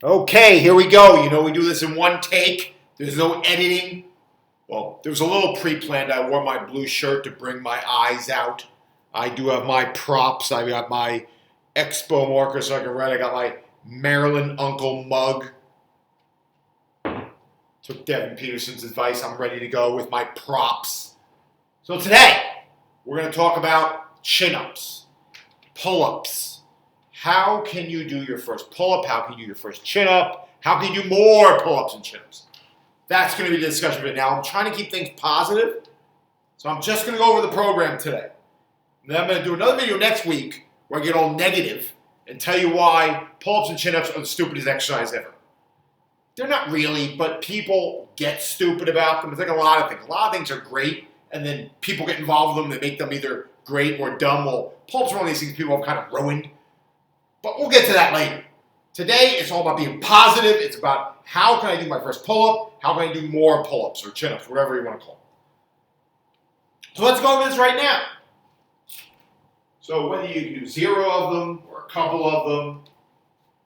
Okay, here we go. You know, we do this in one take. There's no editing. Well, there was a little pre-planned. I wore my blue shirt to bring my eyes out. I do have my props. I got my Expo marker so I can write. I got my Maryland Uncle mug. Took Devin Peterson's advice. I'm ready to go with my props. So today, we're going to talk about chin-ups, pull-ups. How can you do your first pull-up? How can you do your first chin-up? How can you do more pull-ups and chin-ups? That's going to be the discussion for now. I'm trying to keep things positive, so I'm just going to go over the program today. And then I'm going to do another video next week where I get all negative and tell you why pull-ups and chin-ups are the stupidest exercise ever. They're not really, but people get stupid about them. It's like a lot of things. A lot of things are great, and then people get involved with them. They make them either great or dumb. Well, pull-ups are one of these things people have kind of ruined. But we'll get to that later. Today, it's all about being positive. It's about how can I do my first pull-up? How can I do more pull-ups or chin-ups, whatever you want to call it. So let's go over this right now. So whether you can do 0 of them or a couple of them,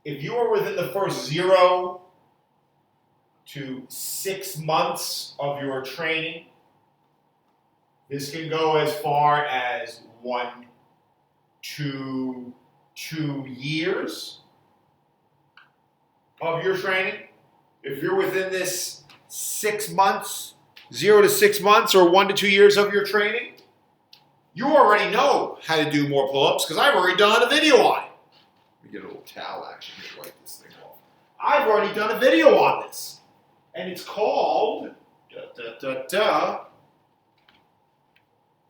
if you are within the first 0 to 6 months of your training, this can go as far as 1 to 2 years of your training. If you're within this 6 months, 0 to 6 months, or 1 to 2 years of your training, you already know how to do more pull-ups because I've already done a video on it. Let me get a little towel action to wipe this thing off. I've already done a video on this, and it's called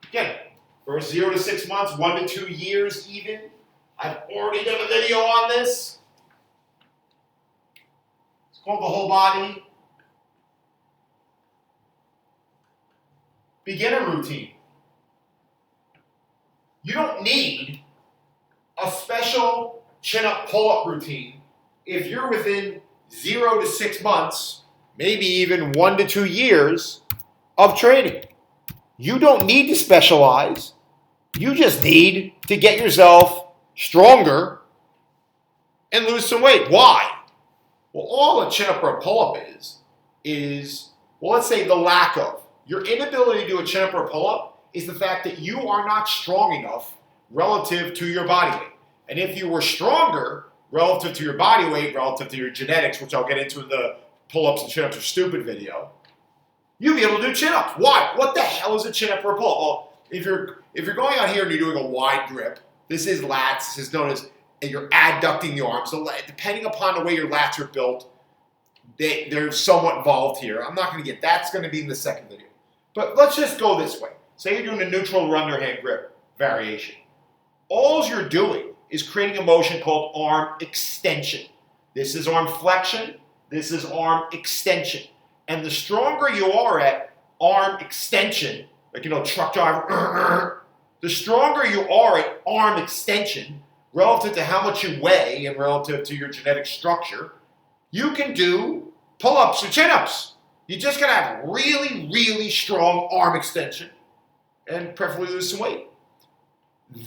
Again, first 0 to 6 months, 1 to 2 years even. I've already done a video on this. It's called the whole body beginner routine. You don't need a special chin-up pull-up routine if you're within 0 to 6 months, maybe even 1 to 2 years of training. You don't need to specialize. You just need to get yourself stronger and lose some weight. Why? Well, all a chin-up or a pull-up is, well, let's say the lack of. Your inability to do a chin-up or a pull-up is the fact that you are not strong enough relative to your body weight. And if you were stronger relative to your body weight, relative to your genetics, which I'll get into in the pull-ups and chin-ups are stupid video, you'll be able to do chin-ups. Why? What the hell is a chin-up or a pull-up? Well, if you're going out here and you're doing a wide grip, this is lats. This is known as, and you're adducting the arms. So depending upon the way your lats are built, they're somewhat involved here. I'm not going to get, that's going to be in the second video. But let's just go this way. Say you're doing a neutral underhand grip variation. All you're doing is creating a motion called arm extension. This is arm flexion. This is arm extension. And the stronger you are at arm extension, like, truck driver, the stronger you are at arm extension relative to how much you weigh and relative to your genetic structure, you can do pull-ups or chin-ups. You just got to have really, really strong arm extension and preferably lose some weight.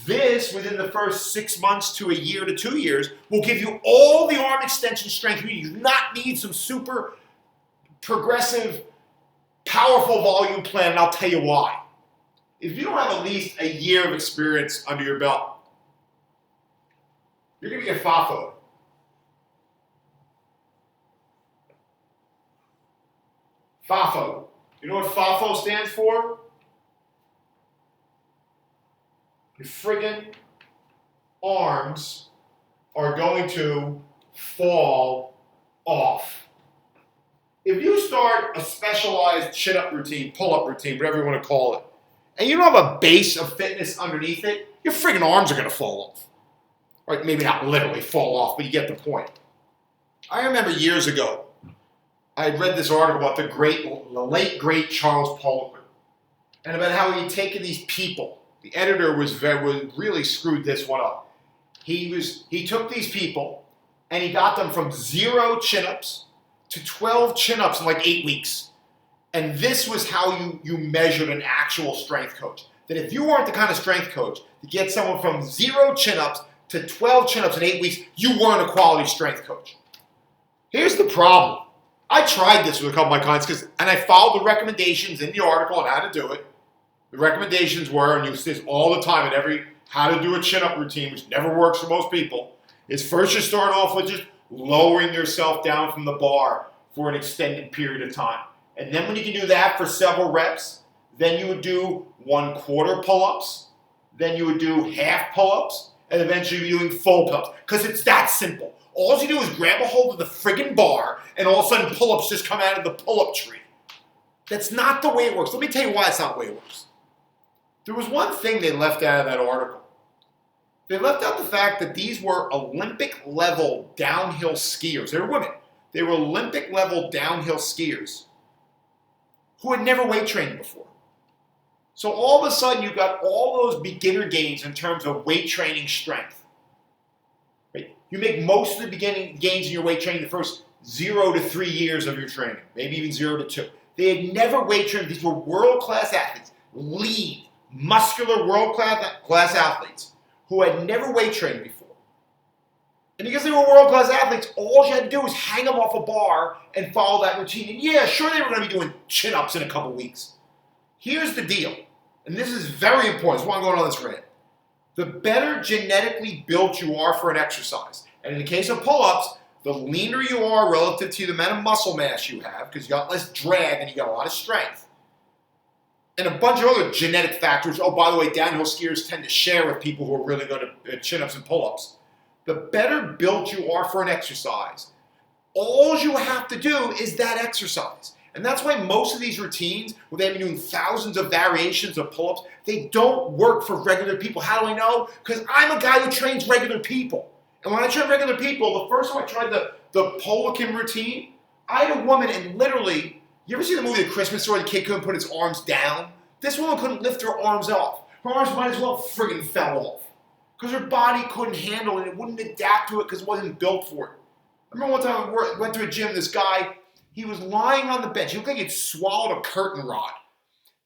This, within the first 6 months to a year to 2 years, will give you all the arm extension strength you need. You do not need some super progressive, powerful volume plan, and I'll tell you why. If you don't have at least a year of experience under your belt, you're going to get FAFO. FAFO. You know what FAFO stands for? Your friggin' arms are going to fall off. If you start a specialized chin-up routine, pull-up routine, whatever you want to call it, and you don't have a base of fitness underneath it, your friggin' arms are going to fall off. Or maybe not literally fall off, but you get the point. I remember years ago, I had read this article about the late, great Charles Pullup, and about how he'd taken these people. The editor was really screwed this one up. He took these people, and he got them from 0 chin-ups to 12 chin-ups in like 8 weeks. And this was how you measured an actual strength coach. That if you weren't the kind of strength coach to get someone from 0 chin-ups to 12 chin-ups in 8 weeks, you weren't a quality strength coach. Here's the problem. I tried this with a couple of my clients and I followed the recommendations in the article on how to do it. The recommendations were, and you see this all the time in every how to do a chin-up routine, which never works for most people, is first you start off with just lowering yourself down from the bar for an extended period of time. And then when you can do that for several reps, then you would do 1/4 pull-ups, then you would do half pull-ups, and eventually you're doing full pull-ups. Because it's that simple. All you do is grab a hold of the friggin' bar, and all of a sudden pull-ups just come out of the pull-up tree. That's not the way it works. Let me tell you why it's not the way it works. There was one thing they left out of that article. They left out the fact that these were Olympic-level downhill skiers. They were women. They were Olympic-level downhill skiers who had never weight trained before. So all of a sudden, you got all those beginner gains in terms of weight training strength. Right? You make most of the beginning gains in your weight training the first 0 to 3 years of your training, maybe even 0 to 2. They had never weight trained. These were world-class athletes, lean, muscular world-class athletes who had never weight trained before. And because they were world-class athletes, all you had to do was hang them off a bar and follow that routine. And yeah, sure, they were going to be doing chin-ups in a couple weeks. Here's the deal, and this is very important. That's why I'm going on this rant. The better genetically built you are for an exercise, and in the case of pull-ups, the leaner you are relative to the amount of muscle mass you have, because you got less drag and you got a lot of strength, and a bunch of other genetic factors. Oh, by the way, downhill skiers tend to share with people who are really good at chin-ups and pull-ups. The better built you are for an exercise, all you have to do is that exercise. And that's why most of these routines, where they've been doing thousands of variations of pull-ups, they don't work for regular people. How do I know? Because I'm a guy who trains regular people. And when I train regular people, the first time I tried the Pullup routine, I had a woman and literally, you ever see the movie The Christmas Story, the kid couldn't put his arms down? This woman couldn't lift her arms off. Her arms might as well friggin' fell off. Because her body couldn't handle it. It wouldn't adapt to it because it wasn't built for it. I remember one time I went to a gym, this guy, he was lying on the bench. He looked like he'd swallowed a curtain rod.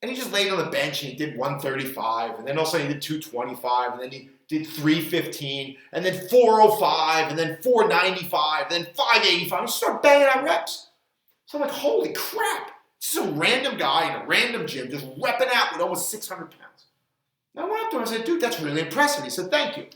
And he just laid on the bench and he did 135. And then all of a sudden he did 225. And then he did 315. And then 405. And then 495. And then 585. And he started banging out reps. So I'm like, holy crap. This is a random guy in a random gym just repping out with almost 600 pounds. And I went up to him and I said, dude, that's really impressive. He said, thank you.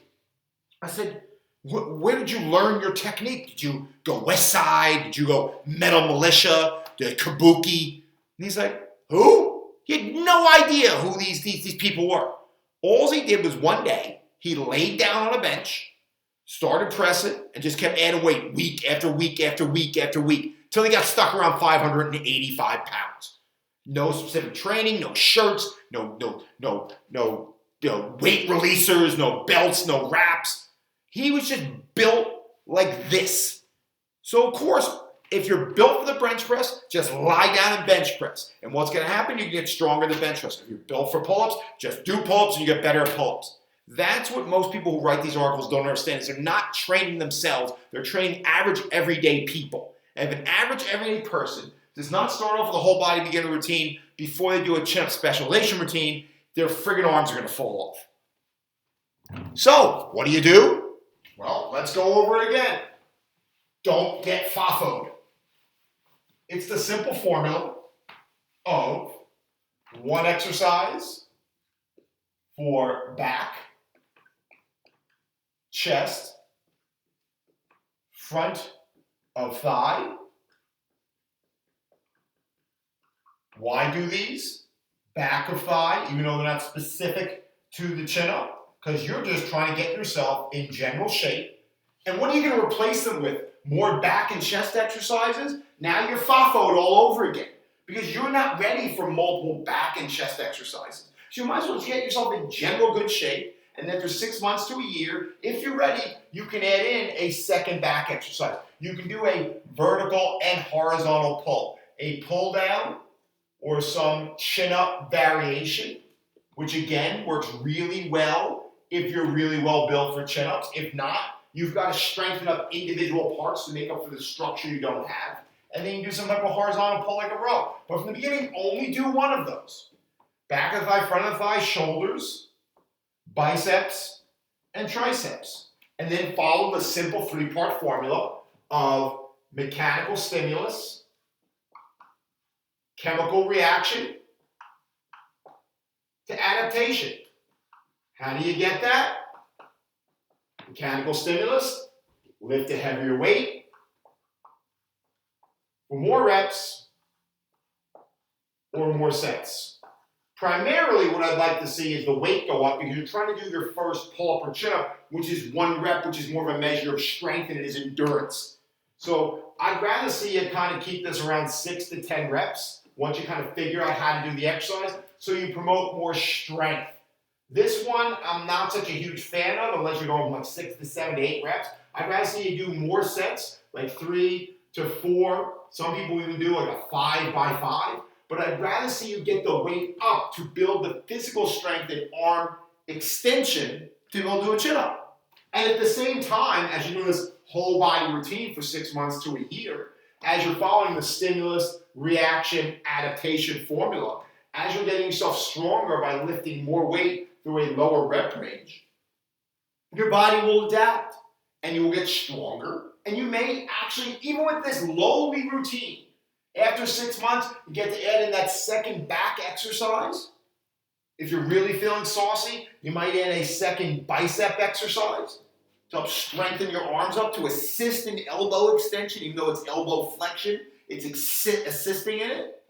I said, where did you learn your technique? Did you go West Side? Did you go Metal Militia? Did Kabuki? And he's like, who? He had no idea who these people were. All he did was one day, he laid down on a bench, started pressing, and just kept adding weight week after week after week after week, till he got stuck around 585 pounds. No specific training, no shirts, no weight releasers, no belts, no wraps. He was just built like this. So of course, if you're built for the bench press, just lie down and bench press. And what's going to happen? You get stronger in the bench press. If you're built for pull-ups, just do pull-ups and you get better at pull-ups. That's what most people who write these articles don't understand, is they're not training themselves. They're training average everyday people. And if an average everyday person does not start off with a whole body beginner routine before they do a chin-up specialization routine, their friggin' arms are going to fall off. So, what do? Well, let's go over it again. Don't get FAFO'd. It's the simple formula of one exercise for back, chest, front of thigh. Why do these? Back of thigh, even though they're not specific to the chin-up. Because you're just trying to get yourself in general shape. And what are you going to replace them with? More back and chest exercises? Now you're FAFO'd all over again. Because you're not ready for multiple back and chest exercises. So you might as well get yourself in general good shape. And then for 6 months to a year, if you're ready, you can add in a second back exercise. You can do a vertical and horizontal pull. A pull down or some chin-up variation, which again works really well if you're really well built for chin-ups. If not, you've got to strengthen up individual parts to make up for the structure you don't have. And then you do some type of horizontal pull like a row. But from the beginning, only do one of those. Back of the thigh, front of the thigh, shoulders, biceps, and triceps. And then follow the simple 3-part formula of mechanical stimulus, chemical reaction, to adaptation. How do you get that? Mechanical stimulus, lift a heavier weight for more reps or more sets. Primarily what I'd like to see is the weight go up because you're trying to do your first pull-up or chin-up, which is one rep, which is more of a measure of strength and it is endurance. So I'd rather see you kind of keep this around 6 to 10 reps once you kind of figure out how to do the exercise so you promote more strength. This one I'm not such a huge fan of unless you're going from like 6 to 7 to 8 reps. I'd rather see you do more sets, like 3 to 4. Some people even do like a 5 by 5. But I'd rather see you get the weight up to build the physical strength and arm extension to be able to do a chin-up. And at the same time, as you do this whole body routine for 6 months to a year, as you're following the stimulus, reaction, adaptation formula, as you're getting yourself stronger by lifting more weight through a lower rep range, your body will adapt and you will get stronger. And you may actually, even with this lowly routine, after 6 months, you get to add in that second back exercise. If you're really feeling saucy, you might add a second bicep exercise to help strengthen your arms up to assist in elbow extension, even though it's elbow flexion, it's assisting in it.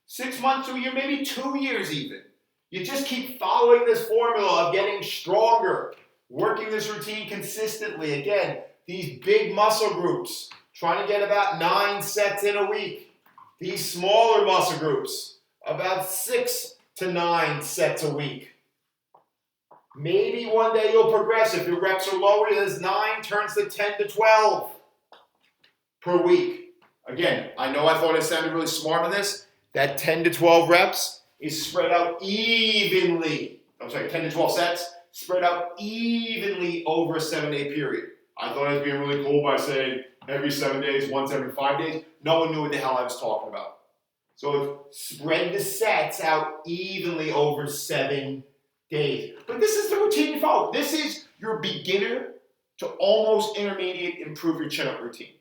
6 months to a year, maybe 2 years even. You just keep following this formula of getting stronger, working this routine consistently. Again, these big muscle groups, trying to get about 9 sets in a week. These smaller muscle groups, about 6 to 9 sets a week. Maybe one day you'll progress. If your reps are lower, this 9 turns to 10 to 12 per week. Again, I know I thought I sounded really smart on this. That 10 to 12 reps is spread out evenly. 10 to 12 sets, spread out evenly over a 7-day period. I thought I was being really cool by saying every 7 days, once every 5 days. No one knew what the hell I was talking about. So spread the sets out evenly over 7 days. But this is the routine you follow. This is your beginner to almost intermediate improve your chin-up routine.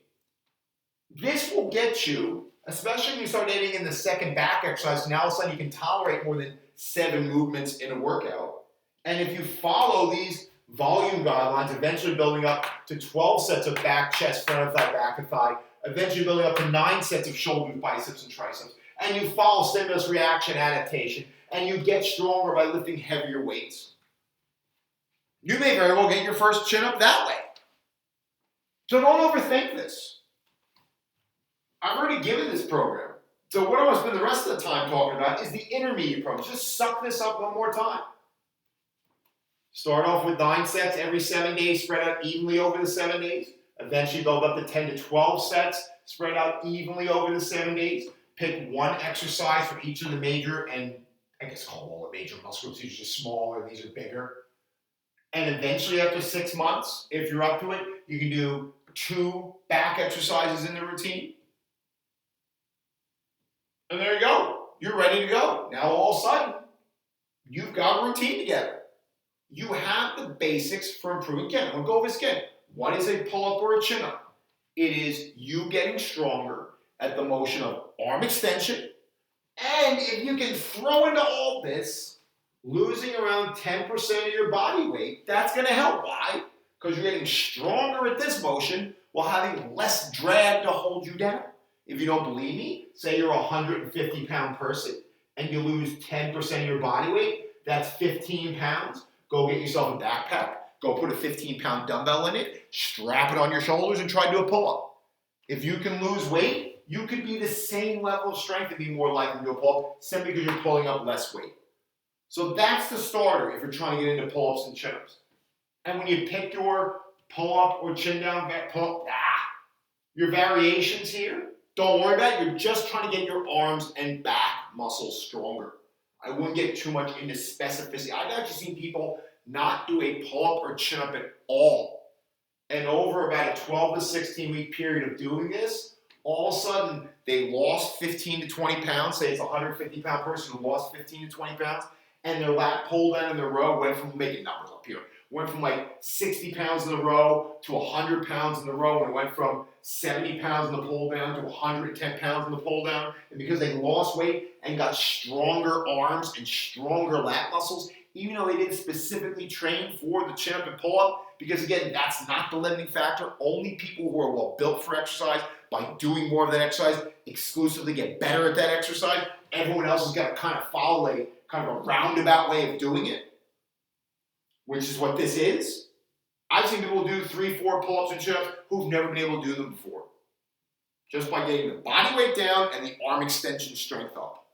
This will get you, especially when you start adding in the second back exercise, now all of a sudden you can tolerate more than 7 movements in a workout. And if you follow these volume guidelines, eventually building up to 12 sets of back, chest, front of thigh, back of thigh, eventually building up to 9 sets of shoulders, biceps, and triceps. And you follow stimulus, reaction, adaptation, and you get stronger by lifting heavier weights. You may very well get your first chin up that way. So don't overthink this. I've already given this program. So what I want to spend the rest of the time talking about is the intermediate program. Just suck this up one more time. Start off with 9 sets every 7 days, spread out evenly over the 7 days. Eventually build up to 10 to 12 sets, spread out evenly over the 7 days. Pick one exercise for each of the major, and I guess call them all the major muscle groups. These are smaller, these are bigger. And eventually after 6 months, if you're up to it, you can do 2 back exercises in the routine. And there you go. You're ready to go. Now all of a sudden, you've got a routine together. You have the basics for improving. Again, we'll go over this again. What is a pull-up or a chin-up? It is you getting stronger at the motion of arm extension. And if you can throw into all this, losing around 10% of your body weight, that's going to help. Why? Because you're getting stronger at this motion while having less drag to hold you down. If you don't believe me, say you're a 150-pound person and you lose 10% of your body weight, that's 15 pounds. Go get yourself a backpack. Go put a 15-pound dumbbell in it, strap it on your shoulders, and try to do a pull-up. If you can lose weight, you could be the same level of strength and be more likely to do a pull-up simply because you're pulling up less weight. So that's the starter if you're trying to get into pull-ups and chin-ups. And when you pick your pull-up or chin-down, your variations here, don't worry about it. You're just trying to get your arms and back muscles stronger. I wouldn't get too much into specificity. I've actually seen people not do a pull-up or chin-up at all. And over about a 12 to 16 week period of doing this, all of a sudden they lost 15 to 20 pounds. Say it's a 150-pound person who lost 15 to 20 pounds, and their lat pull down in the row went from, making numbers up here, went from like 60 pounds in the row to 100 pounds in the row, and it went from 70 pounds in the pull down to 110 pounds in the pull down, and because they lost weight and got stronger arms and stronger lat muscles, even though they didn't specifically train for the chin up and pull up, because again, that's not the limiting factor. Only people who are well built for exercise, by doing more of that exercise, exclusively get better at that exercise. Everyone else has got to kind of follow a kind of a roundabout way of doing it, which is what this is. I've seen people do 3-4 pull-ups and chin-ups who've never been able to do them before, just by getting the body weight down and the arm extension strength up.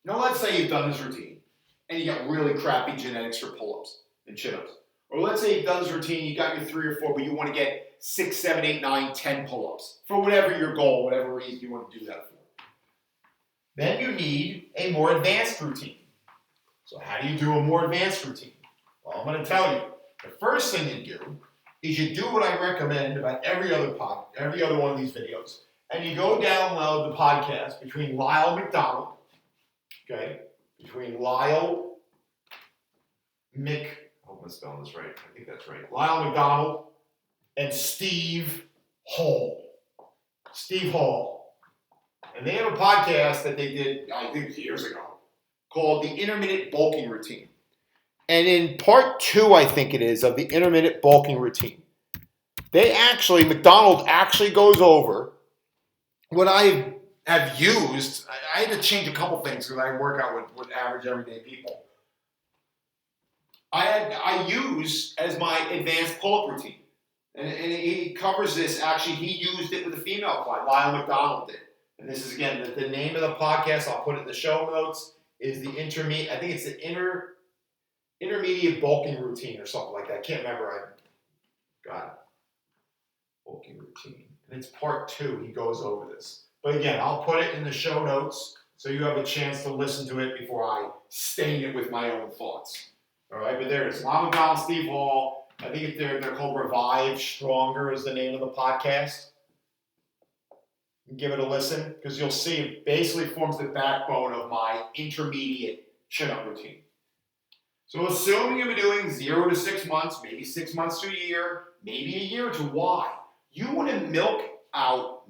Now let's say you've done this routine and you got really crappy genetics for pull-ups and chin-ups. Or let's say you've done this routine, you got your 3 or 4, but you want to get 6, 7, 8, 9, 10 pull-ups for whatever your goal, whatever reason you want to do that for. Then you need a more advanced routine. So how do you do a more advanced routine? Well, I'm going to tell you. The first thing you do is you do what I recommend about every other one of these videos. And you go download the podcast between Lyle McDonald, okay? Between Lyle I hope I'm spelling this right. I think that's right. Lyle McDonald and Steve Hall. Steve Hall. And they have a podcast that they did, I think, years ago, called The Intermittent Bulking Routine. And in part 2, I think it is, of the intermittent bulking routine, McDonald actually goes over what I have used. I had to change a couple things because I work out with average everyday people. I use as my advanced pull-up routine. And he covers this. Actually, he used it with a female client. Lyle McDonald did. And this is, again, the name of the podcast. I'll put it in the show notes. Is the intermediate. I think it's the intermediate bulking routine or something like that. I can't remember. I got it. Bulking routine. And it's part 2. He goes over this. But again, I'll put it in the show notes so you have a chance to listen to it before I stain it with my own thoughts. All right, but there it is. Lyle McDonald, Steve Hall. I think they're called Revive Stronger is the name of the podcast. Give it a listen because you'll see it basically forms the backbone of my intermediate chin-up routine. So assuming you've been doing 0 to 6 months, maybe 6 months to a year, maybe a year to why? You want to milk out.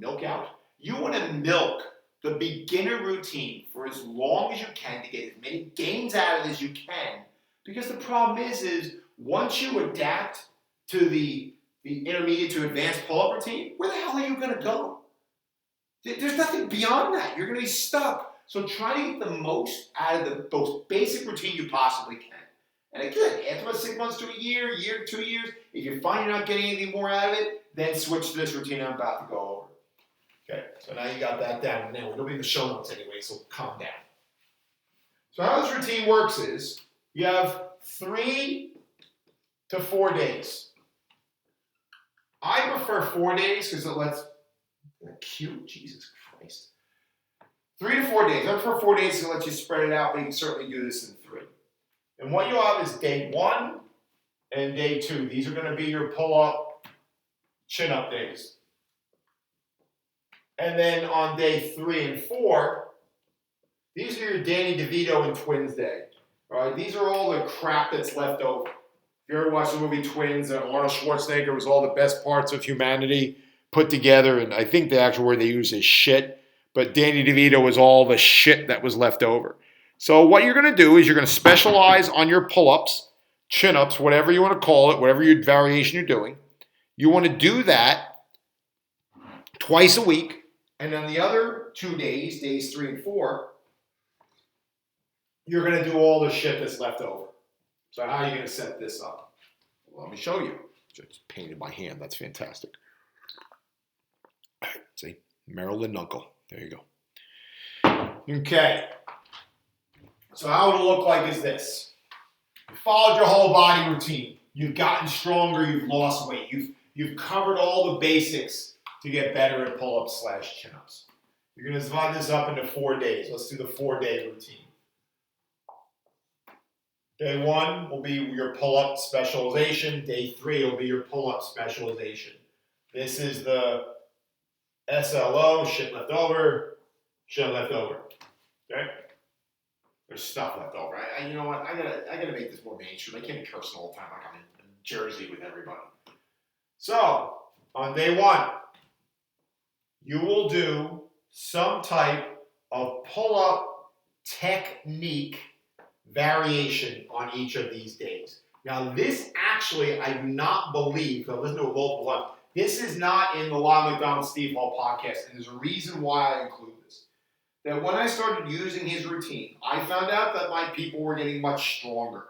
You want to milk the beginner routine for as long as you can to get as many gains out of it as you can. Because the problem is once you adapt to the intermediate to advanced pull-up routine, where the hell are you going to go? There's nothing beyond that. You're going to be stuck. So try to get the most out of the most basic routine you possibly can. And again, after about 6 months to a year to 2 years, if you find you're not getting anything more out of it, then switch to this routine I'm about to go over. Okay, so now you got that down. And then it'll be in the show notes anyway, so calm down. So how this routine works is you have 3 to 4 days. I prefer 4 days because it lets cute, Jesus Christ. 3 to 4 days. I prefer 4 days to let you spread it out, but you can certainly do this in 3. And what you'll have is day 1 and day 2. These are going to be your pull-up, chin-up days. And then on day 3 and 4, these are your Danny DeVito and Twins day. All right, these are all the crap that's left over. If you ever watched the movie Twins, Arnold Schwarzenegger was all the best parts of humanity put together, and I think the actual word they use is shit. But Danny DeVito was all the shit that was left over. So what you're going to do is you're going to specialize on your pull-ups, chin-ups, whatever you want to call it, whatever your variation you're doing. You want to do that twice a week. And on the other 2 days, days 3 and 4, you're going to do all the shit that's left over. So how are you going to set this up? Well, let me show you. Just painted by hand. That's fantastic. All right, see? Maryland Uncle. There you go. Okay. So how it'll look like is this. You followed your whole body routine. You've gotten stronger. You've lost weight. You've covered all the basics to get better at pull-ups / chin-ups. You're going to divide this up into 4 days. Let's do the 4-day routine. Day 1 will be your pull-up specialization. Day 3 will be your pull-up specialization. This is the SLO, shit left over, okay? There's stuff left over. You know what? I gotta make this more mainstream. I can't be cursing all the time like I'm in Jersey with everybody. So, on day 1, you will do some type of pull-up technique variation on each of these days. Now, this actually, I do not believe, I've listened to it multiple times, this is not in the Lyle McDonald Steve Hall podcast, and there's a reason why I include this. That when I started using his routine, I found out that my people were getting much stronger.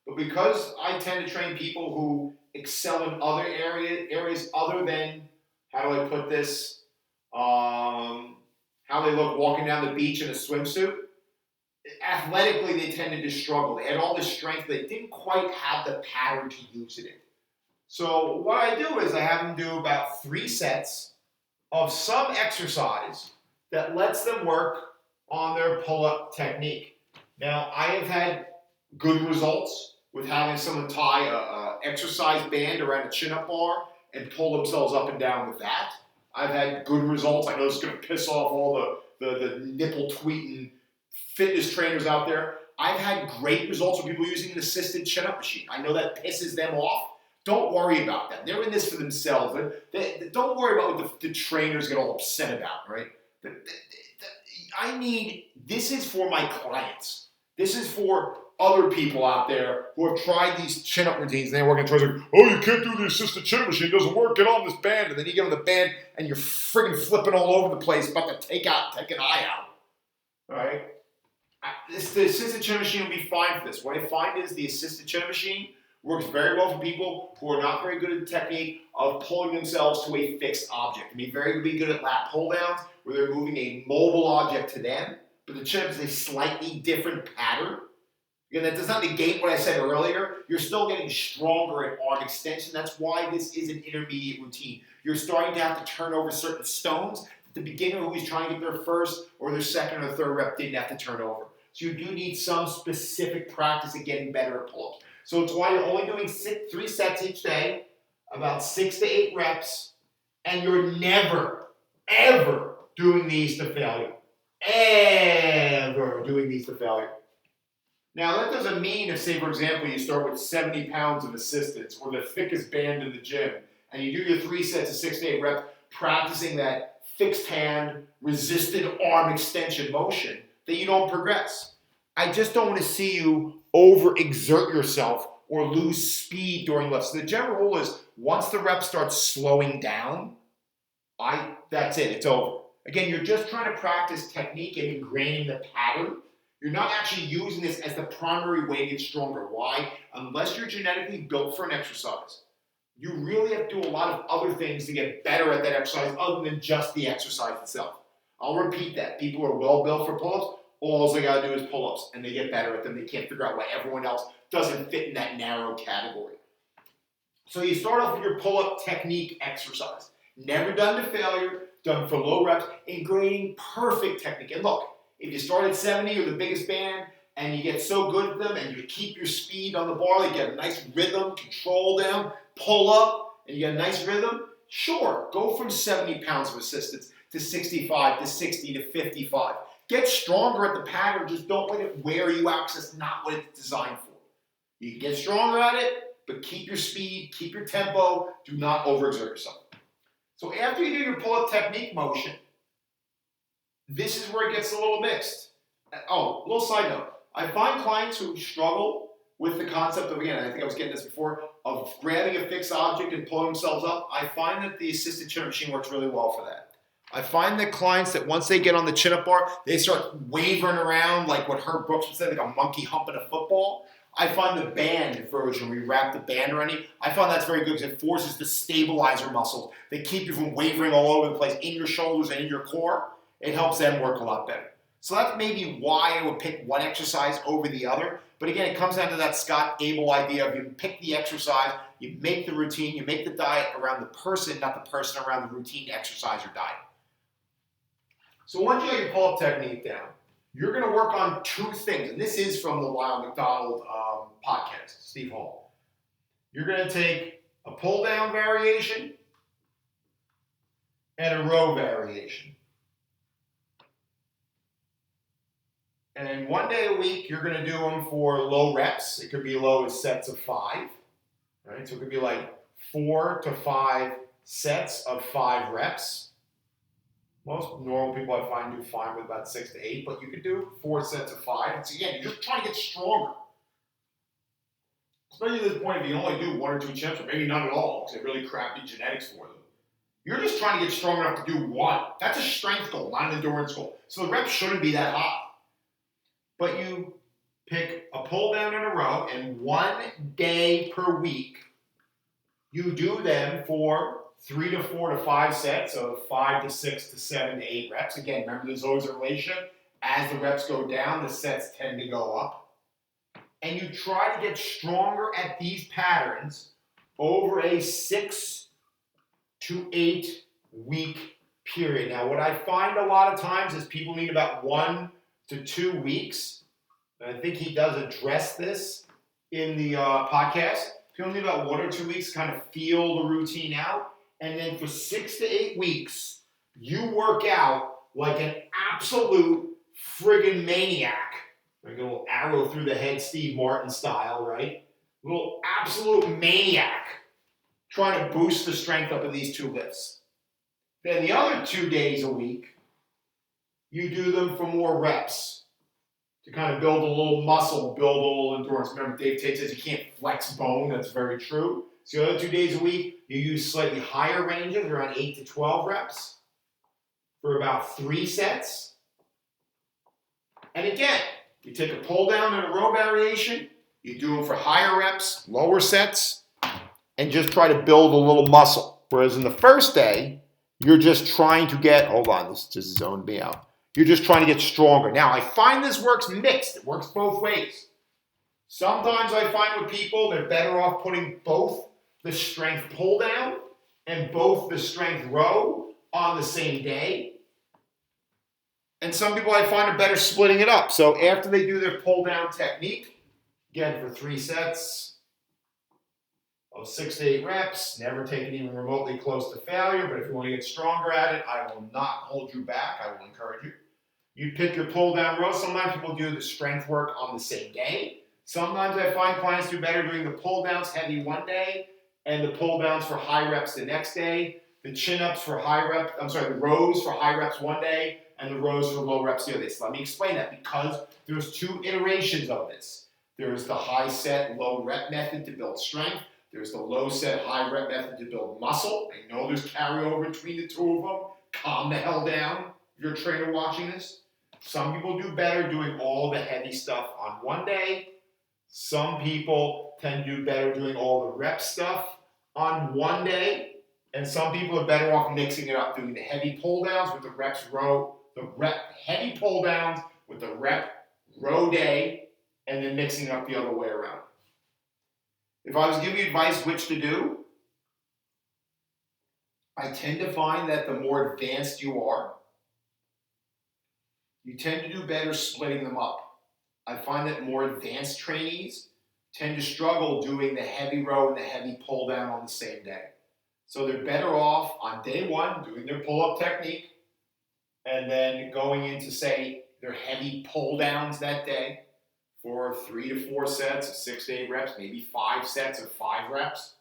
But because I tend to train people who excel in other areas other than, how do I put this, how they look walking down the beach in a swimsuit, athletically they tended to struggle. They had all this strength, they didn't quite have the pattern to use it in. So what I do is I have them do about 3 sets of some exercise that lets them work on their pull-up technique. Now, I have had good results with having someone tie a exercise band around a chin-up bar and pull themselves up and down with that. I've had good results. I know it's going to piss off all the nipple-tweeting fitness trainers out there. I've had great results with people using an assisted chin-up machine. I know that pisses them off. Don't worry about that. They're in this for themselves. Don't worry about what the trainers get all upset about, right? This is for my clients. This is for other people out there who have tried these chin-up routines and they work in toys like, oh, you can't do the assisted chin-up machine, it doesn't work, get on this band. And then you get on the band and you're friggin' flipping all over the place, about to take an eye out. All right? The assisted chin machine will be fine for this. What I find is the assisted chin machine works very well for people who are not very good at the technique of pulling themselves to a fixed object. I mean, be good at lat pull downs where they're moving a mobile object to them, but the chin up is a slightly different pattern. Again, that does not negate what I said earlier. You're still getting stronger at arm extension. That's why this is an intermediate routine. You're starting to have to turn over certain stones. The beginner who was trying to get their first or their second or third rep didn't have to turn over. So you do need some specific practice at getting better at pull-ups. So it's why you're only doing 3 sets each day, about 6 to 8 reps, and you're never, ever doing these to failure. Ever doing these to failure. Now, that doesn't mean if, say, for example, you start with 70 pounds of assistance or the thickest band in the gym, and you do your 3 sets of 6 to 8 reps, practicing that fixed hand, resisted arm extension motion, that you don't progress. I just don't want to see you overexert yourself or lose speed during lifts. So the general rule is once the rep starts slowing down, that's it, it's over. Again, you're just trying to practice technique and ingraining the pattern. You're not actually using this as the primary way to get stronger. Why? Unless you're genetically built for an exercise, you really have to do a lot of other things to get better at that exercise other than just the exercise itself. I'll repeat that. People who are well built for pull-ups, all they got to do is pull-ups, and they get better at them. They can't figure out why everyone else doesn't fit in that narrow category. So you start off with your pull-up technique exercise. Never done to failure, done for low reps, ingraining perfect technique. And look, if you start at 70 or the biggest band, and you get so good at them, and you keep your speed on the bar, you get a nice rhythm, control them, pull up, and you get a nice rhythm, sure, go from 70 pounds of assistance to 65 to 60 to 55. Get stronger at the pattern, just don't let it wear you out because it's not what it's designed for. You can get stronger at it, but keep your speed, keep your tempo, do not overexert yourself. So after you do your pull-up technique motion, this is where it gets a little mixed. Oh, a little side note. I find clients who struggle with the concept of, again, I think I was getting this before, of grabbing a fixed object and pulling themselves up. I find that the assisted chin-up machine works really well for that. I find that clients that once they get on the chin-up bar, they start wavering around like what Herb Brooks would say, like a monkey humping a football. I find the band version, where you wrap the band around you, I find that's very good because it forces the stabilizer muscles. They keep you from wavering all over the place in your shoulders and in your core. It helps them work a lot better. So that's maybe why I would pick one exercise over the other. But again, it comes down to that Scott Abel idea of you pick the exercise, you make the routine, you make the diet around the person, not the person around the routine, exercise, or diet. So once you get your pull-up technique down, you're going to work on 2 things. And this is from the Lyle McDonald podcast, Steve Hall. You're going to take a pull-down variation and a row variation. And 1 day a week, you're going to do them for low reps. It could be low as sets of 5. Right? So it could be like 4 to 5 sets of 5 reps. Most normal people I find do fine with about 6 to 8, but you could do 4 sets of 5. It's again, you're just trying to get stronger. Especially at this point, if you only do 1 or 2 chips, or maybe none at all, because they really crappy genetics for them. You're just trying to get strong enough to do 1. That's a strength goal, not an endurance goal. So the reps shouldn't be that high. But you pick a pull down in a row, and 1 day per week, you do them for 3 to 4 to 5 sets of 5 to 6 to 7 to 8 reps. Again, remember there's always a relationship. As the reps go down, the sets tend to go up. And you try to get stronger at these patterns over a 6 to 8 week period. Now, what I find a lot of times is people need about 1 to 2 weeks. And I think he does address this in the podcast. People need about 1 or 2 weeks to kind of feel the routine out. And then for 6 to 8 weeks, you work out like an absolute friggin' maniac. Like a little arrow through the head, Steve Martin style, right? A little absolute maniac trying to boost the strength up in these 2 lifts. Then the other 2 days a week, you do them for more reps to kind of build a little muscle, build a little endurance. Remember, Dave Tate says you can't flex bone. That's very true. So the other 2 days a week, you use slightly higher ranges, around 8 to 12 reps for about 3 sets. And again, you take a pull down and a row variation, you do them for higher reps, lower sets, and just try to build a little muscle. Whereas in the first day, you're just trying to get, hold on, this just zoned me out. You're just trying to get stronger. Now, I find this works mixed. It works both ways. Sometimes I find with people, they're better off putting both the strength pull down and both the strength row on the same day. And some people I find are better splitting it up. So after they do their pull down technique, again for 3 sets of 6 to 8 reps, never take it even remotely close to failure, but if you want to get stronger at it, I will not hold you back. I will encourage you. You pick your pull down row. Sometimes people do the strength work on the same day. Sometimes I find clients do better doing the pull downs heavy one day and the pull downs for high reps the next day. The chin ups for high reps, the rows for high reps one day and the rows for low reps the other day. So let me explain that because there's 2 iterations of this. There's the high set, low rep method to build strength. There's the low set, high rep method to build muscle. I know there's carryover between the 2 of them. Calm the hell down if you're a trainer watching this. Some people do better doing all the heavy stuff on one day. Some people tend to do better doing all the rep stuff on one day. And some people are better off mixing it up, doing the heavy pull downs with the heavy pull downs with the rep row day, and then mixing it up the other way around. If I was giving you advice which to do, I tend to find that the more advanced you are, you tend to do better splitting them up. I find that more advanced trainees tend to struggle doing the heavy row and the heavy pull down on the same day. So they're better off on day 1 doing their pull-up technique and then going into, say, their heavy pull downs that day for 3 to 4 sets of 6 to 8 reps, maybe 5 sets of 5 reps,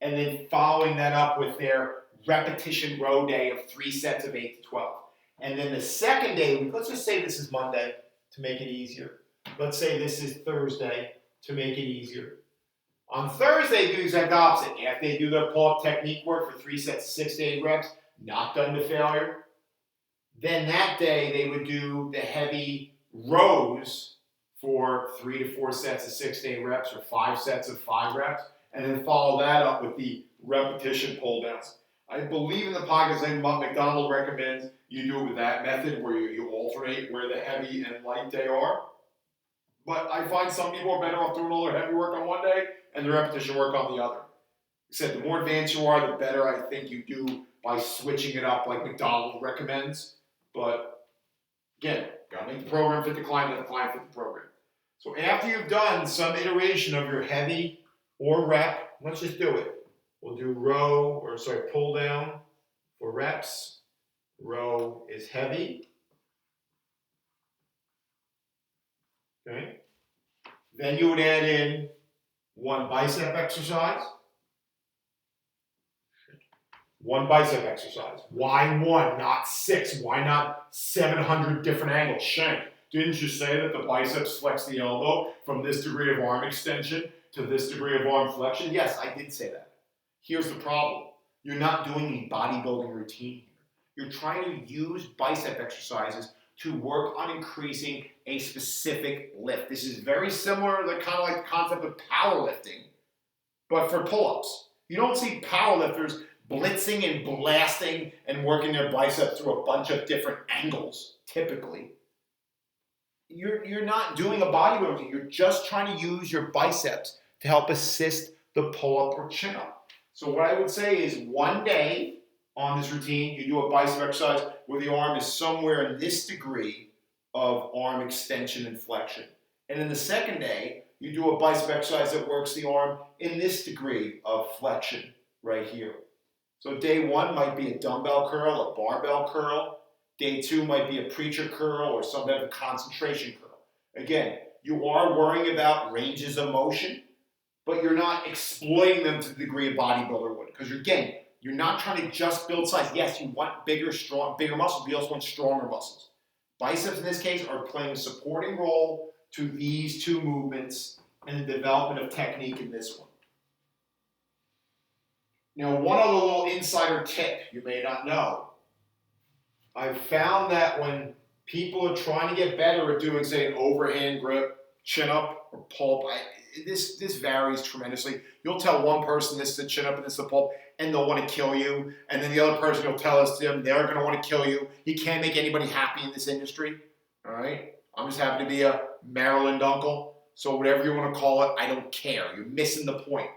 and then following that up with their repetition row day of 3 sets of 8 to 12. And then the second day, let's just say this is Monday to make it easier. Let's say this is Thursday to make it easier. On Thursday, do the exact opposite. After they do their pull-up technique work for 3 sets, 6 to 8 reps, not done to failure, then that day they would do the heavy rows for 3 to 4 sets of 6 to 8 reps or 5 sets of 5 reps, and then follow that up with the repetition pull downs. I believe in the podcast, Lyle McDonald recommends you do it with that method where you alternate where the heavy and light day are. But I find some people are better off doing all their heavy work on one day and the repetition work on the other. Like I said, the more advanced you are, the better I think you do by switching it up like McDonald recommends. But again, gotta make the program fit the client, let the client fit the program. So after you've done some iteration of your heavy or rep, let's just do it. We'll do pull down for reps. Row is heavy. Okay. Then you would add in 1 bicep exercise. One bicep exercise. Why one, not 6? Why not 700 different angles? Shank, didn't you say that the biceps flex the elbow from this degree of arm extension to this degree of arm flexion? Yes, I did say that. Here's the problem. You're not doing a bodybuilding routine here. You're trying to use bicep exercises to work on increasing a specific lift. This is very similar to kind of like the concept of powerlifting, but for pull-ups. You don't see powerlifters blitzing and blasting and working their biceps through a bunch of different angles, typically. You're not doing a bodybuilding routine. You're just trying to use your biceps to help assist the pull-up or chin-up. So what I would say is one day on this routine, you do a bicep exercise where the arm is somewhere in this degree of arm extension and flexion. And then the second day, you do a bicep exercise that works the arm in this degree of flexion right here. So day 1 might be a dumbbell curl, a barbell curl. Day 2 might be a preacher curl or some type of concentration curl. Again, you are worrying about ranges of motion, but you're not exploiting them to the degree a bodybuilder would. Because again, you're not trying to just build size. Yes, you want bigger muscles, but you also want stronger muscles. Biceps in this case are playing a supporting role to these two movements and the development of technique in this one. Now, one other little insider tip you may not know. I've found that when people are trying to get better at doing, say, an overhand grip, chin-up, or pull-up, this varies tremendously. You'll tell one person this is the chin-up and this is the pull-up, and they'll want to kill you. And then the other person will tell us them they're going to want to kill you. You can't make anybody happy in this industry. All right? I'm just happy to be a Maryland uncle. So whatever you want to call it, I don't care. You're missing the point.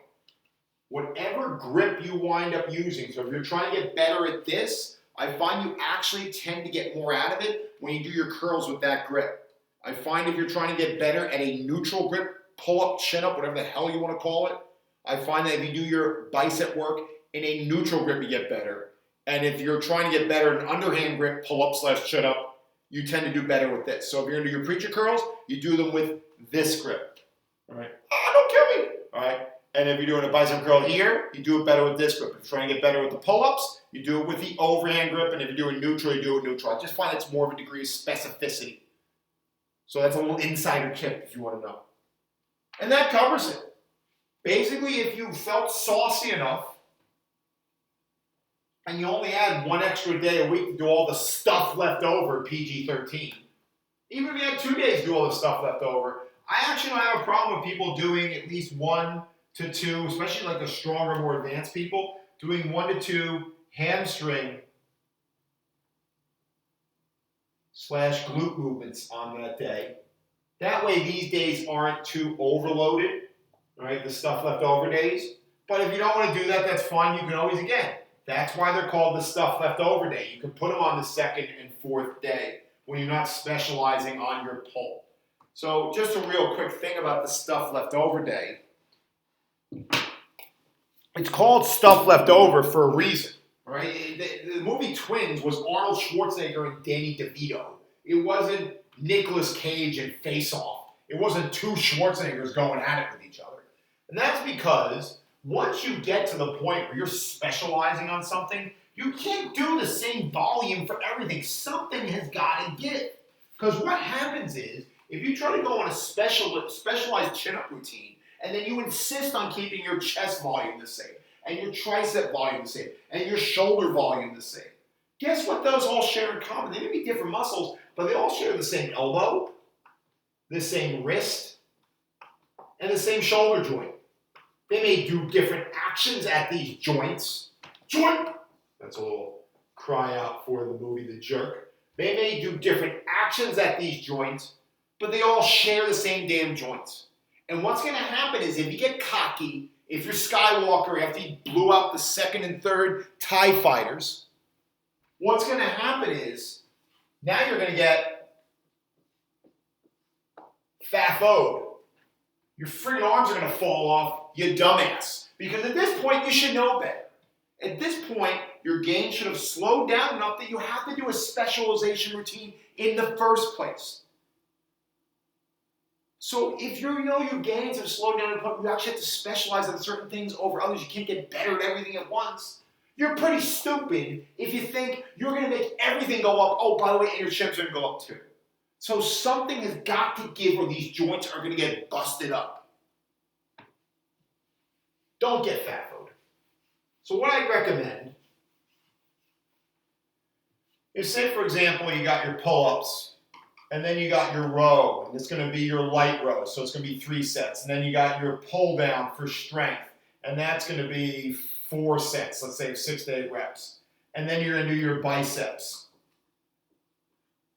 Whatever grip you wind up using, so if you're trying to get better at this, I find you actually tend to get more out of it when you do your curls with that grip. I find if you're trying to get better at a neutral grip, pull-up, chin-up, whatever the hell you want to call it, I find that if you do your bicep work in a neutral grip, you get better. And if you're trying to get better at an underhand grip, pull-up / chin-up, you tend to do better with this. So if you're going to do your preacher curls, you do them with this grip. All right? Don't kill me. All right? And if you're doing a bicep curl here, you do it better with this grip. If you're trying to get better with the pull-ups, you do it with the overhand grip. And if you're doing neutral, you do it neutral. I just find it's more of a degree of specificity. So that's a little insider tip if you want to know. And that covers it. Basically, if you felt saucy enough and you only had one extra day a week to do all the stuff left over, PG-13, even if you had 2 days to do all the stuff left over, I actually don't have a problem with people doing at least 1 to 2, especially like the stronger, more advanced people, doing 1 to 2 hamstring / glute movements on that day. That way these days aren't too overloaded, right? The stuff left over days. But if you don't want to do that, that's fine. You can always, again, that's why they're called the stuff left over day. You can put them on the 2nd and 4th day when you're not specializing on your pull. So just a real quick thing about the stuff left over day. It's called stuff left over for a reason, right? The movie Twins was Arnold Schwarzenegger and Danny DeVito. It wasn't Nicolas Cage and Face Off. It wasn't 2 Schwarzeneggers going at it with each other. And that's because once you get to the point where you're specializing on something, you can't do the same volume for everything. Something has got to give. Because what happens is, if you try to go on a specialized chin-up routine, and then you insist on keeping your chest volume the same, and your tricep volume the same, and your shoulder volume the same, guess what those all share in common? They may be different muscles, but they all share the same elbow, the same wrist, and the same shoulder joint. They may do different actions at these joints. Joint! That's a little cry out for the movie The Jerk. They may do different actions at these joints, but they all share the same damn joints. And what's going to happen is if you get cocky, if you're Skywalker after he blew out the 2nd and 3rd TIE fighters, what's going to happen is now you're going to get FAFO'd. Your friggin' arms are going to fall off, you dumbass. Because at this point, you should know better. At this point, your gains should have slowed down enough that you have to do a specialization routine in the first place. So if your gains have slowed down to the point where you actually have to specialize on certain things over others, you can't get better at everything at once, You're pretty stupid if you think you're going to make everything go up. Oh, by the way, and your chips are going to go up too. So something has got to give or these joints are going to get busted up. Don't get FAFO'd. So what I recommend is, say, for example, you got your pull-ups, and then you got your row, and it's going to be your light row, so it's going to be 3 sets. And then you got your pull-down for strength, and that's going to be 4 sets, let's say 6 to 8 reps. And then you're going to do your biceps.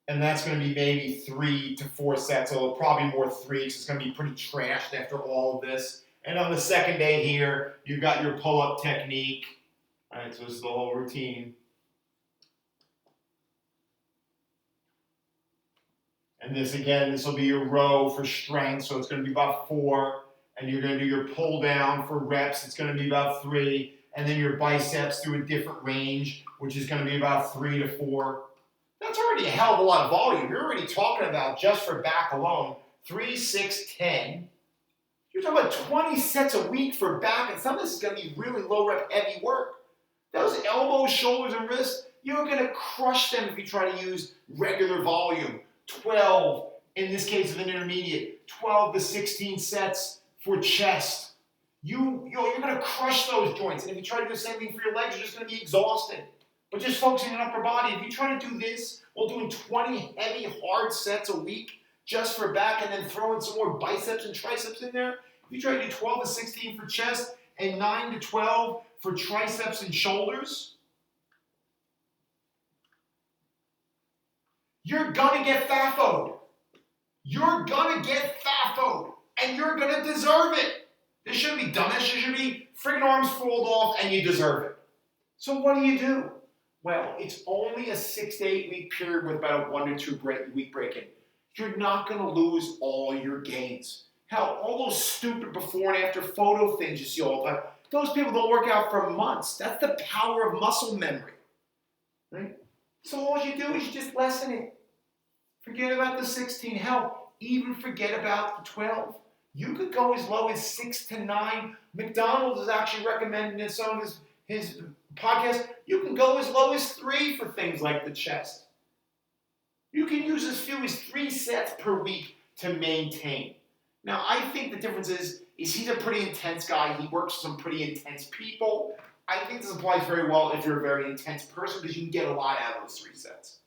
And that's going to be maybe 3 to 4 sets, although probably more 3 because it's going to be pretty trashed after all of this. And on the second day here, you've got your pull-up technique. All right, so this is the whole routine. And this, again, this will be your row for strength, so it's going to be about 4. And you're going to do your pull down for reps, it's going to be about 3. And then your biceps through a different range, which is going to be about 3 to 4. That's already a hell of a lot of volume. You're already talking about, just for back alone, 3, 6, 10. You're talking about 20 sets a week for back, and some of this is going to be really low rep heavy work. Those elbows, shoulders, and wrists, you're going to crush them if you try to use regular volume. 12, in this case of an intermediate, 12 to 16 sets for chest. You're going to crush those joints, and if you try to do the same thing for your legs, you're just going to be exhausted. But just focusing on upper body, if you try to do this while doing 20 heavy, hard sets a week just for back and then throw in some more biceps and triceps in there, if you try to do 12 to 16 for chest and 9 to 12 for triceps and shoulders, you're going to get FAFO'd. You're going to get FAFO'd, and you're going to deserve it. This shouldn't be dumb. This should be friggin' arms fold off, and you deserve it. So what do? Well, it's only a 6 to 8 week period with about a 1 to 2 week break-in. You're not going to lose all your gains. Hell, all those stupid before and after photo things you see all the time, those people don't work out for months. That's the power of muscle memory. Right? So all you do is you just lessen it. Forget about the 16. Hell, even forget about the 12. You could go as low as 6 to 9. McDonald is actually recommending in some of his podcasts, you can go as low as 3 for things like the chest. You can use as few as 3 sets per week to maintain. Now, I think the difference is he's a pretty intense guy. He works with some pretty intense people. I think this applies very well if you're a very intense person because you can get a lot out of those 3 sets.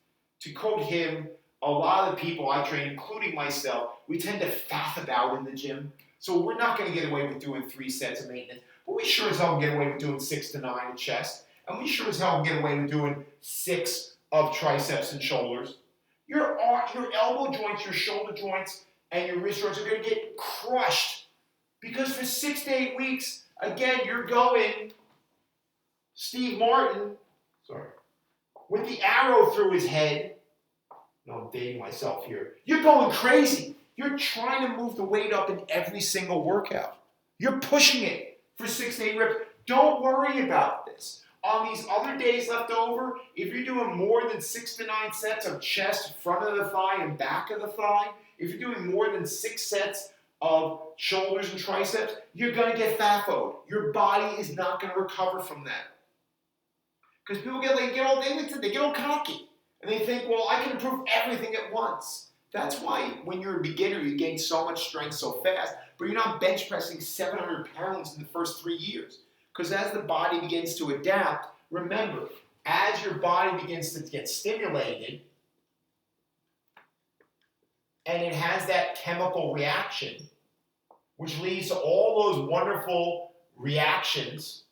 To quote him, a lot of the people I train, including myself, we tend to faff about in the gym. So we're not going to get away with doing 3 sets of maintenance. But we sure as hell can get away with doing 6 to 9 of chest. And we sure as hell can get away with doing 6 of triceps and shoulders. Your elbow joints, your shoulder joints, and your wrist joints are going to get crushed. Because for 6 to 8 weeks, again, you're going Steve Martin, with the arrow through his head. No, I'm dating myself here. You're going crazy. You're trying to move the weight up in every single workout. You're pushing it for 6 to 8 reps. Don't worry about this. On these other days left over, if you're doing more than 6 to 9 sets of chest, front of the thigh, and back of the thigh, if you're doing more than 6 sets of shoulders and triceps, you're going to get FAFO'd. Your body is not going to recover from that. Because people they get all cocky. And they think, well, I can improve everything at once. That's why when you're a beginner, you gain so much strength so fast, but you're not bench pressing 700 pounds in the first 3 years. Because as the body begins to adapt, remember, as your body begins to get stimulated, and it has that chemical reaction, which leads to all those wonderful reactions,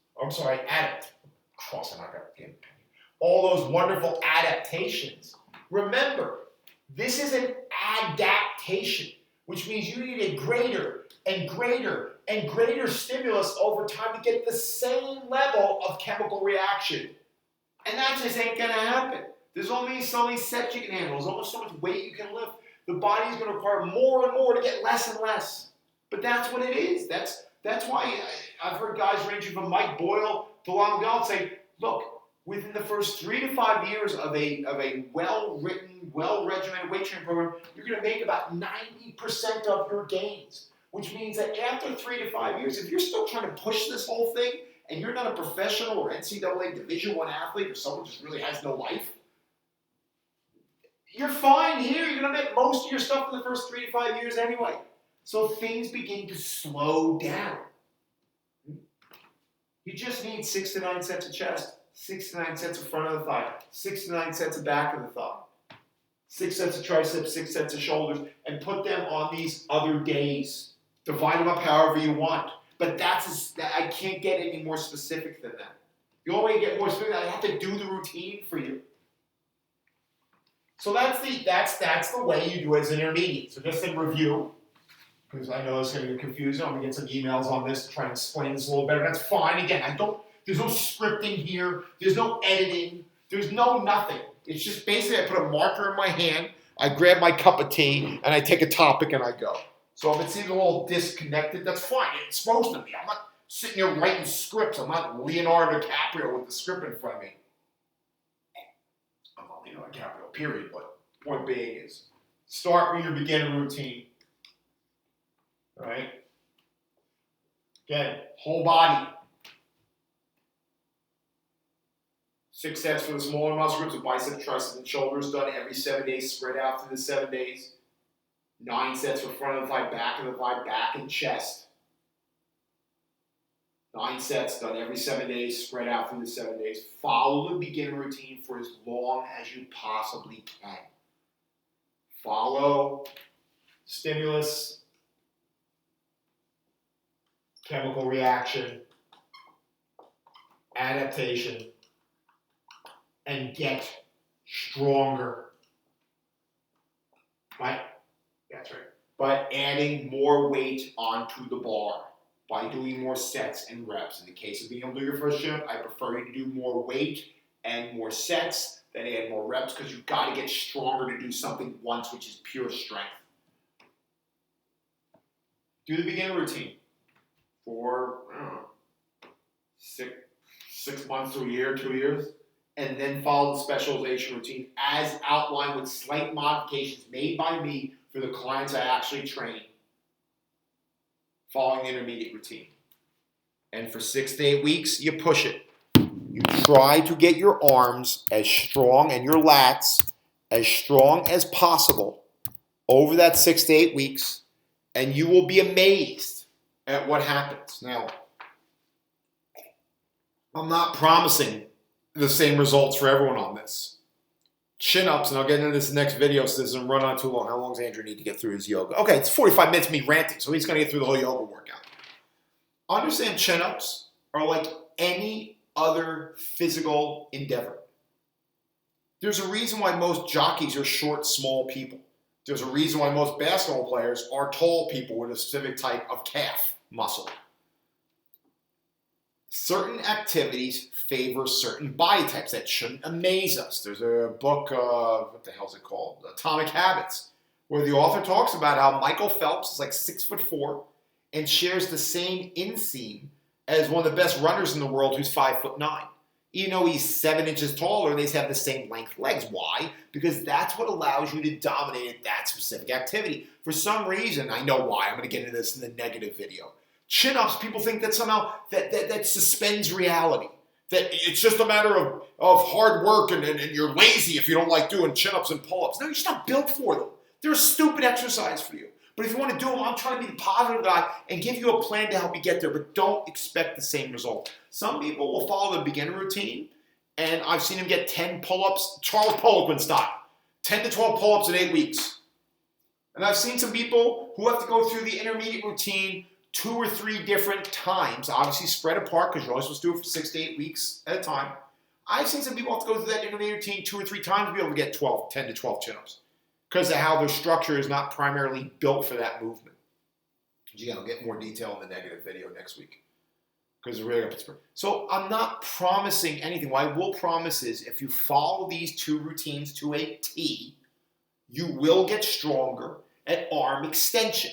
all those wonderful adaptations. Remember, this is an adaptation, which means you need a greater and greater and greater stimulus over time to get the same level of chemical reaction. And that just ain't going to happen. There's only so many sets you can handle. There's only so much weight you can lift. The body's going to require more and more to get less and less. But that's what it is. That's why I've heard guys ranging from Mike Boyle to Lyle McDonald say, look, within the first 3 to 5 years of a well-written, well-regimented weight training program, you're going to make about 90% of your gains. Which means that after 3 to 5 years, if you're still trying to push this whole thing and you're not a professional or NCAA Division I athlete or someone who just really has no life, you're fine here. You're going to make most of your stuff in the first 3 to 5 years anyway. So things begin to slow down. You just need 6 to 9 sets of chest, 6 to 9 sets of front of the thigh, 6 to 9 sets of back of the thigh, 6 sets of triceps, 6 sets of shoulders, and put them on these other days. Divide them up however you want. But I can't get any more specific than that. The only way to get more specific, I have to do the routine for you. So that's the way you do it as an intermediate. So just in review, because I know it's going to be confusing. I'm going to get some emails on this to try and explain this a little better. That's fine. Again, there's no scripting here. There's no editing. There's no nothing. It's just basically I put a marker in my hand, I grab my cup of tea, and I take a topic and I go. So if it seems a little disconnected, that's fine. It's supposed to be. I'm not sitting here writing scripts. I'm not Leonardo DiCaprio with the script in front of me. I'm not Leonardo DiCaprio, period. But point being is, start with your beginner routine. All right? Again, whole body. 6 sets for the smaller muscle groups of biceps, triceps, and shoulders done every 7 days, spread out through the 7 days. 9 sets for front of the thigh, back and chest. 9 sets done every 7 days, spread out through the 7 days. Follow the beginner routine for as long as you possibly can. Follow stimulus, chemical reaction, adaptation, and get stronger. Right? That's right. By adding more weight onto the bar, by doing more sets and reps. In the case of being able to do your first chin-up, I prefer you to do more weight and more sets than add more reps because you've got to get stronger to do something once, which is pure strength. Do the beginner routine for, I don't know, 6 months to a year, 2 years, and then follow the specialization routine as outlined with slight modifications made by me for the clients I actually train, following the intermediate routine. And for 6 to 8 weeks, you push it. You try to get your arms as strong and your lats as strong as possible over that 6 to 8 weeks, and you will be amazed at what happens. Now, I'm not promising the same results for everyone on this. Chin-ups, and I'll get into this next video so this doesn't run on too long. How long does Andrew need to get through his yoga? Okay, it's 45 minutes of me ranting, so he's going to get through the whole yoga workout. Understand chin-ups are like any other physical endeavor. There's a reason why most jockeys are short, small people. There's a reason why most basketball players are tall people with a specific type of calf muscle. Certain activities favor certain body types. That shouldn't amaze us. There's a book, what the hell is it called? Atomic Habits, where the author talks about how Michael Phelps is like 6'4" and shares the same inseam as one of the best runners in the world who's 5'9". Even though he's 7 inches taller, they have the same length legs. Why? Because that's what allows you to dominate at that specific activity. For some reason, I know why. I'm going to get into this in the negative video. Chin-ups, people think that somehow that suspends reality. That it's just a matter of hard work and you're lazy if you don't like doing chin-ups and pull-ups. No, you're just not built for them. They're a stupid exercise for you. But if you want to do them, I'm trying to be the positive guy and give you a plan to help you get there, but don't expect the same result. Some people will follow the beginner routine, and I've seen them get 10 pull-ups, Charles Pullup style, 10 to 12 pull-ups in 8 weeks. And I've seen some people who have to go through the intermediate routine 2 or 3 different times, obviously spread apart because you're only supposed to do it for 6 to 8 weeks at a time. I've seen some people have to go through that intermediate routine 2 or 3 times to be able to get 10 to 12 chin-ups because of how their structure is not primarily built for that movement. Again, I'll get more detail in the negative video next week because it's really up to. So I'm not promising anything. What I will promise is if you follow these 2 routines to a T, you will get stronger at arm extension.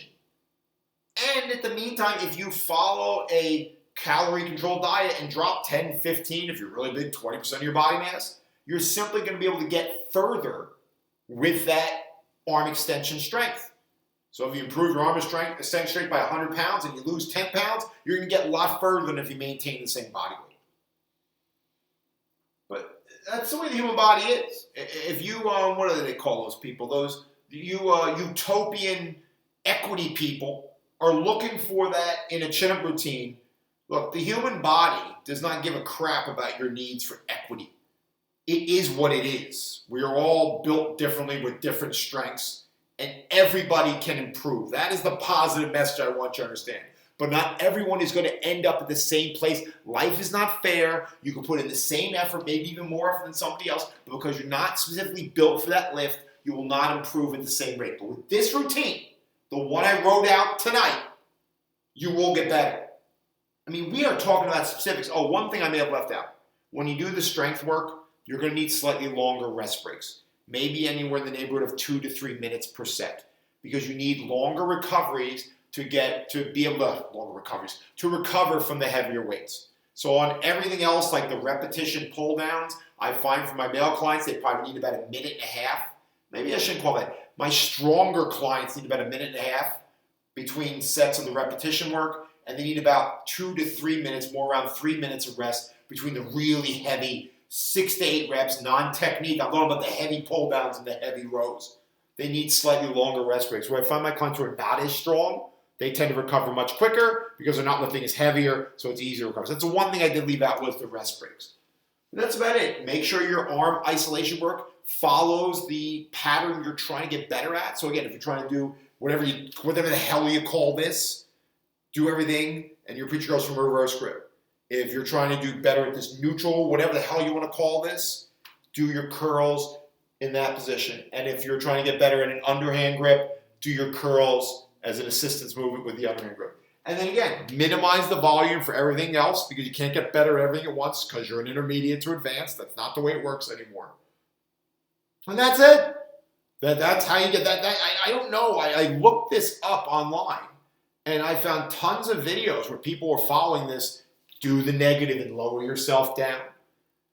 And in the meantime, if you follow a calorie-controlled diet and drop 10, 15, if you're really big, 20% of your body mass, you're simply going to be able to get further with that arm extension strength. So if you improve your arm strength by 100 pounds and you lose 10 pounds, you're going to get a lot further than if you maintain the same body weight. But that's the way the human body is. If you, what do they call those people? Those utopian equity people are looking for that in a chin-up routine. Look, the human body does not give a crap about your needs for equity. It is what it is. We are all built differently with different strengths, and everybody can improve. That is the positive message I want you to understand. But not everyone is going to end up at the same place. Life is not fair. You can put in the same effort, maybe even more effort than somebody else, but because you're not specifically built for that lift, you will not improve at the same rate. But with this routine, the one I wrote out tonight, you will get better. I mean, we are talking about specifics. Oh, one thing I may have left out. When you do the strength work, you're going to need slightly longer rest breaks. Maybe anywhere in the neighborhood of 2 to 3 minutes per set, because you need longer recoveries to recover from the heavier weights. So on everything else, like the repetition pull downs, I find for my male clients, they probably need about a minute and a half. Maybe I shouldn't call that. My stronger clients need about a minute and a half between sets of the repetition work, and they need about 2 to 3 minutes, more around 3 minutes of rest between the really heavy 6 to 8 reps, non-technique. I'm talking about the heavy pull downs and the heavy rows. They need slightly longer rest breaks. Where I find my clients who are not as strong, they tend to recover much quicker because they're not lifting as heavier, so it's easier to recover. So that's the one thing I did leave out was the rest breaks. And that's about it. Make sure your arm isolation work follows the pattern you're trying to get better at. So again, if you're trying to do whatever the hell you call this, do everything, and your preacher goes from a reverse grip. If you're trying to do better at this neutral, whatever the hell you want to call this, do your curls in that position. And if you're trying to get better at an underhand grip, do your curls as an assistance movement with the underhand grip. And then again, minimize the volume for everything else because you can't get better at everything at once because you're an intermediate to advanced. That's not the way it works anymore. And that's it. That's how you get that. I don't know. I looked this up online and I found tons of videos where people were following this. Do the negative and lower yourself down.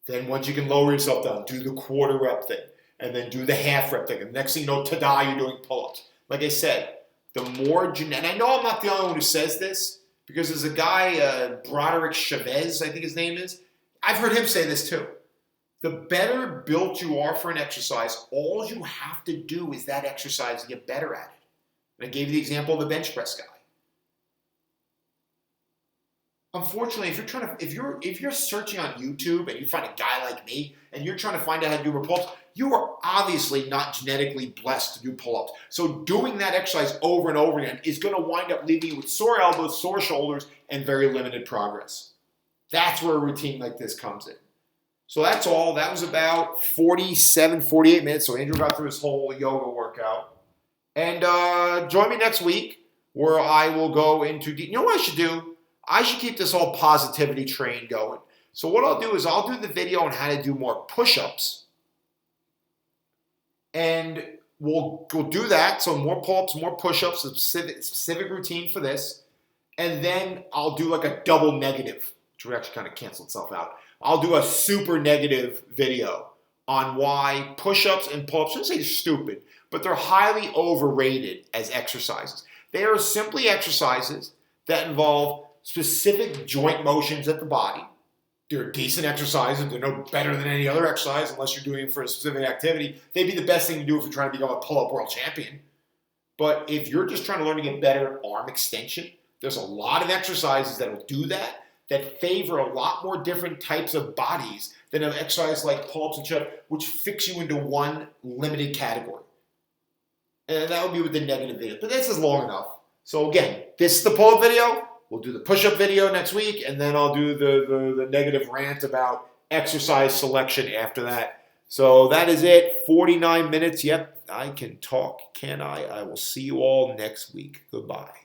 Then once you can lower yourself down, do the quarter rep thing. And then do the half rep thing. And next thing you know, ta-da, you're doing pull-ups. Like I said, the more, and I know I'm not the only one who says this, because there's a guy, Broderick Chavez, I think his name is. I've heard him say this too. The better built you are for an exercise, all you have to do is that exercise to get better at it. And I gave you the example of the bench press guy. Unfortunately, if you're searching on YouTube and you find a guy like me and you're trying to find out how to do pull-ups, you are obviously not genetically blessed to do pull-ups. So doing that exercise over and over again is going to wind up leaving you with sore elbows, sore shoulders, and very limited progress. That's where a routine like this comes in. So that's all. That was about 47, 48 minutes. So Andrew got through his whole yoga workout. And join me next week where I will go into, you know what I should do? I should keep this whole positivity train going. So what I'll do is I'll do the video on how to do more push-ups. And we'll do that. So more pull-ups, more push-ups, a specific routine for this. And then I'll do like a double negative, which would actually kind of cancel itself out. I'll do a super negative video on why push-ups and pull-ups, I shouldn't say they're stupid, but they're highly overrated as exercises. They are simply exercises that involve specific joint motions at the body. They're decent exercises. They're no better than any other exercise unless you're doing it for a specific activity. They'd be the best thing to do if you're trying to become a pull-up world champion. But if you're just trying to learn to get better at arm extension, there's a lot of exercises that will do that favor a lot more different types of bodies than an exercise like pull-ups and chin-ups, which fix you into one limited category. And that would be with the negative video. But this is long enough. So again, this is the pull-up video. We'll do the push-up video next week, and then I'll do the negative rant about exercise selection after that. So that is it. 49 minutes. Yep, I can talk, can I? I will see you all next week. Goodbye.